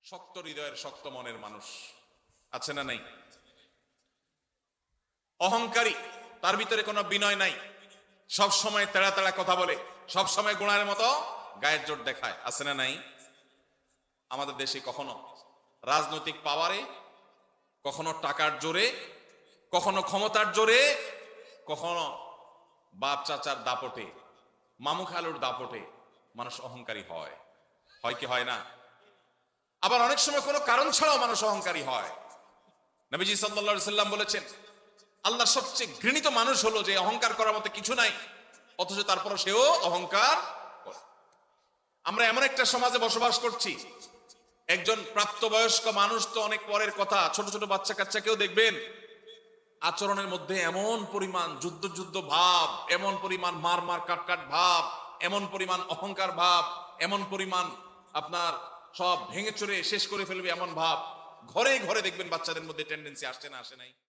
শক্ত হৃদয়ের শক্ত মনের মানুষ আছে না নাই? অহংকারী, তার ভিতরে কোনো বিনয় নাই, সব সময় তেড়া তেড়া কথা বলে, সব সময় গোড়ার মতো গায়ের জোর দেখায়, আছে না নাই? আমাদের দেশে কখনো রাজনৈতিক পাওয়ারে, কখনো টাকার জোরে, কখনো ক্ষমতার জোরে, কখনো বাপ চাচার দাপটে, মামু খালুর দাপটে মানুষ অহংকারী হয়। হয় কি হয় না? আবার অনেক সময় কোনো কারণ ছাড়াও মানুষ অহংকারী হয়। নবীজি সাল্লাল্লাহু আলাইহি সাল্লাম বলেছেন, আল্লাহ সবচেয়ে ঘৃণিত মানুষ হলো যে অহংকার করার মতো কিছু নাই, অথচ তারপর সেও অহংকার করে। আমরা এমন একটা সমাজে বসবাস করছি, একজন প্রাপ্তবয়স্ক মানুষ তো অনেক পরের কথা, ছোট ছোট বাচ্চা কাচ্চাকেও দেখবেন আচরণের মধ্যে এমন পরিমাণ যুদ্ধ যুদ্ধ ভাব, এমন পরিমাণ মার মার কাট কাট ভাব, এমন পরিমাণ অহংকার ভাব, এমন পরিমাণ আপনার সব ভেঙে চুরে শেষ করে ফেলবে এমন ভাব। ঘরে ঘরে দেখবেন বাচ্চাদের মধ্যে টেন্ডেন্সি আসছে না আসে নাই?